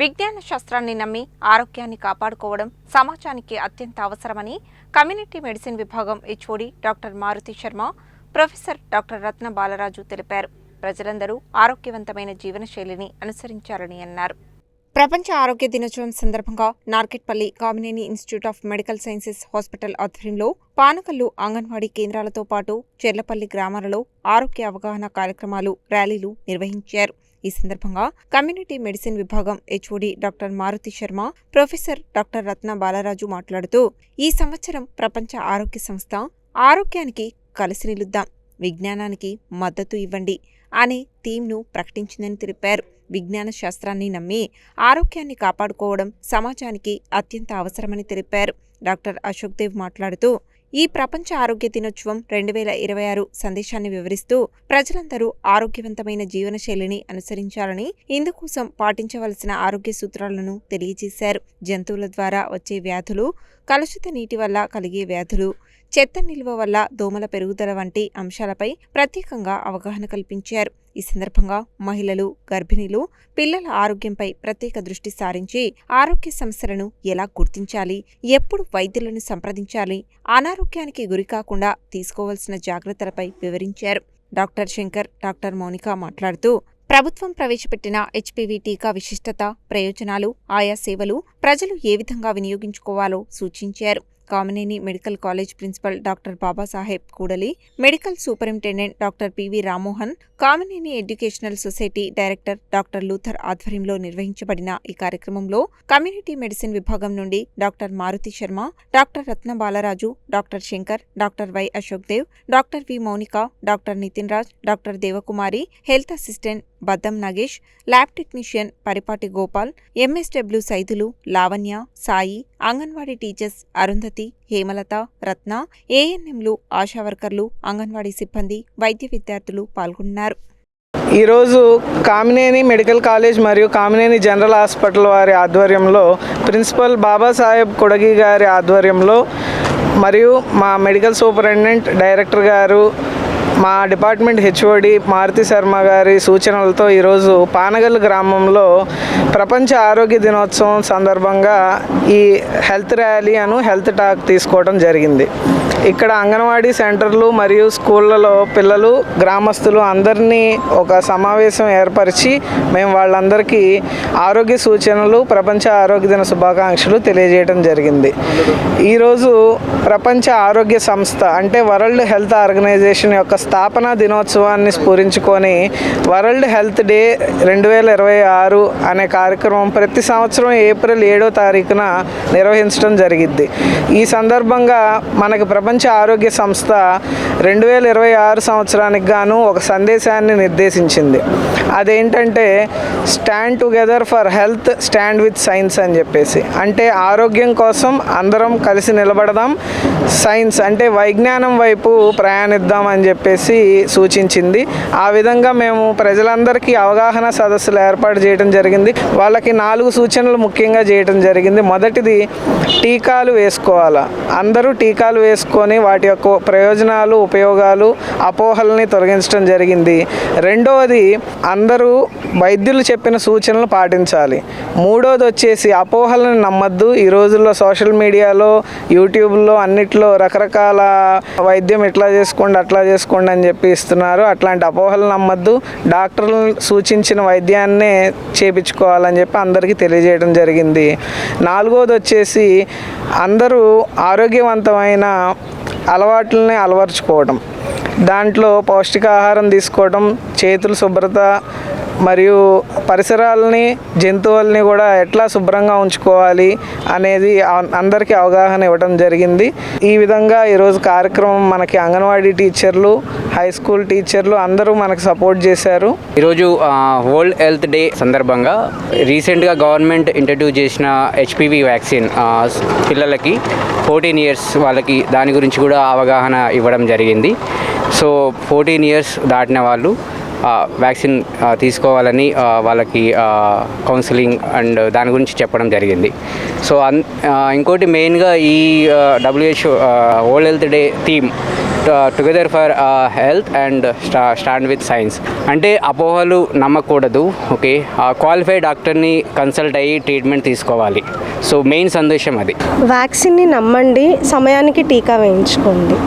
విజ్ఞాన శాస్త్రాన్ని నమ్మి ఆరోగ్యాన్ని కాపాడుకోవడం సమాజానికి అత్యంత అవసరమని కమ్యూనిటీ మెడిసిన్ విభాగం HOD doctor Maruti Sharma, professor doctor Ratna Balaraju తెలిపారు. ప్రజలందరూ ఆరోగ్యవంతమైన జీవనశైలిని అనుసరించాలని అన్నారు. ప్రపంచ ఆరోగ్య దినోత్సవం సందర్భంగా Narketpally Kamineni institute of medical sciences hospital ఆధ్వర్యంలో పానకల్లు అంగన్వాడీ కేంద్రాలతో పాటు చెర్లపల్లి గ్రామాలలో ఆరోగ్య అవగాహన కార్యక్రమాలు, ర్యాలీలు నిర్వహించారు. ఈ సందర్భంగా కమ్యూనిటీ మెడిసిన్ విభాగం HOD doctor Maruti Sharma, professor doctor Ratna Balaraju మాట్లాడుతూ, ఈ సంవత్సరం ప్రపంచ ఆరోగ్య సంస్థ ఆరోగ్యానికి కలిసి నిలుద్దాం, విజ్ఞానానికి మద్దతు ఇవ్వండి అనే థీమ్ను ప్రకటించిందని తెలిపారు. విజ్ఞాన శాస్త్రాన్ని నమ్మి ఆరోగ్యాన్ని కాపాడుకోవడం సమాజానికి అత్యంత అవసరమని తెలిపారు. డాక్టర్ అశోక్ దేవ్ మాట్లాడుతూ, ఈ ప్రపంచ ఆరోగ్య దినోత్సవం 2026 సందేశాన్ని వివరిస్తూ ప్రజలందరూ ఆరోగ్యవంతమైన జీవనశైలిని అనుసరించాలని, ఇందుకోసం పాటించవలసిన ఆరోగ్య సూత్రాలను తెలియజేశారు. జంతువుల ద్వారా వచ్చే వ్యాధులు, కలుషిత నీటి వల్ల కలిగే వ్యాధులు, చెత్త నిల్వ వల్ల దోమల పెరుగుదల వంటి అంశాలపై ప్రత్యేకంగా అవగాహన కల్పించారు. ఈ సందర్భంగా మహిళలు, గర్భిణీలు, పిల్లల ఆరోగ్యంపై ప్రత్యేక దృష్టి సారించి ఆరోగ్య సమస్యలను ఎలా గుర్తించాలి, ఎప్పుడు వైద్యులను సంప్రదించాలి, అనారోగ్యానికి గురికాకుండా తీసుకోవాల్సిన జాగ్రత్తలపై వివరించారు. డాక్టర్ శంకర్, డాక్టర్ మౌనిక మాట్లాడుతూ, ప్రభుత్వం ప్రవేశపెట్టిన హెచ్పివి టీకా విశిష్టత, ప్రయోజనాలు, ఆయా సేవలు ప్రజలు ఏ విధంగా వినియోగించుకోవాలో సూచించారు. Kamineni medical college principal doctor Babasaheb Kudali, medical superintendent doctor PV Rammohan, Kamineni educational society director doctor Luther ఆధ్వర్యంలో నిర్వహించబడిన ఈ కార్యక్రమంలో కమ్యూనిటీ మెడిసిన్ విభాగం నుండి doctor Maruti Sharma, doctor Ratna Balaraju, doctor Shankar, doctor Y Ashok Dev, doctor V Mounika, doctor Nitin Raj, doctor Devakumari, health assistant Baddam Nagesh, lab technician Paripati Gopal, MSW Saidulu, Lavanya, Sai, anganwadi teachers Arundhati, Hemalatha, Ratna, ఏఎన్ఎంలు, ఆశా వర్కర్లు, అంగన్వాడీ సిబ్బంది, వైద్య విద్యార్థులు పాల్గొన్నారు. ఈరోజు కామినేని మెడికల్ కాలేజ్ మరియు కామినేని జనరల్ హాస్పిటల్ వారి ఆధ్వర్యంలో, ప్రిన్సిపల్ బాబాసాహెబ్ కొడగి గారి ఆధ్వర్యంలో మరియు మా మెడికల్ సూపరింటెండెంట్ డైరెక్టర్ గారు, మా డిపార్ట్మెంట్ హెచ్ఓడి మారుతి శర్మ గారి సూచనలతో ఈరోజు పానగల్ గ్రామంలో ప్రపంచ ఆరోగ్య దినోత్సవం సందర్భంగా ఈ హెల్త్ ర్యాలీ హెల్త్ టాక్ తీసుకోవడం జరిగింది. ఇక్కడ అంగన్వాడీ సెంటర్లు మరియు స్కూళ్ళలో పిల్లలు, గ్రామస్తులు అందరినీ ఒక సమావేశం ఏర్పరిచి మేము వాళ్ళందరికీ ఆరోగ్య సూచనలు, ప్రపంచ ఆరోగ్య దిన శుభాకాంక్షలు తెలియజేయడం జరిగింది. ఈరోజు ప్రపంచ ఆరోగ్య సంస్థ అంటే వరల్డ్ హెల్త్ ఆర్గనైజేషన్ యొక్క స్థాపన దినోత్సవాన్ని స్ఫురించుకొని వరల్డ్ హెల్త్ డే 2026 అనే కార్యక్రమం ప్రతి సంవత్సరం ఏప్రిల్ 7వ తారీఖున నిర్వహించడం జరిగింది. ఈ సందర్భంగా మనకి ప్రపంచ ఆరోగ్య సంస్థ 2026 సంవత్సరానికి గాను ఒక సందేశాన్ని నిర్దేశించింది. అదేంటంటే stand together for health, stand with science అని చెప్పేసి. అంటే ఆరోగ్యం కోసం అందరం కలిసి నిలబడదాం, సైన్స్ అంటే వైజ్ఞానం వైపు ప్రయాణిద్దాం అని చెప్పేసి సూచించింది. ఆ విధంగా మేము ప్రజలందరికీ అవగాహన సదస్సులు ఏర్పాటు చేయడం జరిగింది. వాళ్ళకి 4 సూచనలు ముఖ్యంగా చేయడం జరిగింది. మొదటిది, టీకాలు వేసుకోవాలా, అందరూ టీకాలు వేసుకొని వాటి యొక్క ప్రయోజనాలు, ఉపయోగాలు, అపోహల్ని తొలగించడం జరిగింది. రెండవది, అందరూ వైద్యులు చెప్పిన సూచనలు పాటించాలి. మూడోది వచ్చేసి అపోహలను నమ్మద్దు. ఈ రోజుల్లో సోషల్ మీడియాలో, యూట్యూబ్లో అన్నిట్లో రకరకాల వైద్యం ఇట్లా చేసుకోండి, అట్లా చేసుకోండి అని చెప్పి ఇస్తున్నారు. అట్లాంటి అపోహలు నమ్మద్దు. డాక్టర్లు సూచించిన వైద్యాన్నే చేయించుకోవాలని చెప్పి అందరికీ తెలియజేయడం జరిగింది. నాలుగోది వచ్చేసి అందరూ ఆరోగ్యవంతమైన అలవాట్లని అలవర్చుకోవడం, దాంట్లో పౌష్టికాహారం తీసుకోవడం, చేతుల శుభ్రత మరియు పరిసరాలని, జంతువుల్ని కూడా ఎట్లా శుభ్రంగా ఉంచుకోవాలి అనేది అందరికీ అవగాహన ఇవ్వడం జరిగింది. ఈ విధంగా ఈరోజు కార్యక్రమం మనకి అంగన్వాడీ టీచర్లు, హై స్కూల్ టీచర్లు అందరూ మనకు సపోర్ట్ చేశారు. ఈరోజు వరల్డ్ హెల్త్ డే సందర్భంగా రీసెంట్గా గవర్నమెంట్ ఇంట్రడ్యూస్ చేసిన హెచ్పివి వ్యాక్సిన్ పిల్లలకి 14 ఇయర్స్ వాళ్ళకి దాని గురించి కూడా అవగాహన ఇవ్వడం జరిగింది. సో 14 ఇయర్స్ దాటిన వాళ్ళు వ్యాక్సిన్ తీసుకోవాలని వాళ్ళకి కౌన్సిలింగ్ అండ్ దాని గురించి చెప్పడం జరిగింది. సో ఇంకోటి మెయిన్గా ఈ WHO world health day theme together for health and stand with science. అంటే అపోహలు నమ్మకూడదు. ఓకే, క్వాలిఫైడ్ డాక్టర్ని కన్సల్ట్ అయ్యి ట్రీట్మెంట్ తీసుకోవాలి. సో మెయిన్ సందేశం అది. వ్యాక్సిన్ని నమ్మండి, సమయానికి టీకా వేయించుకోండి.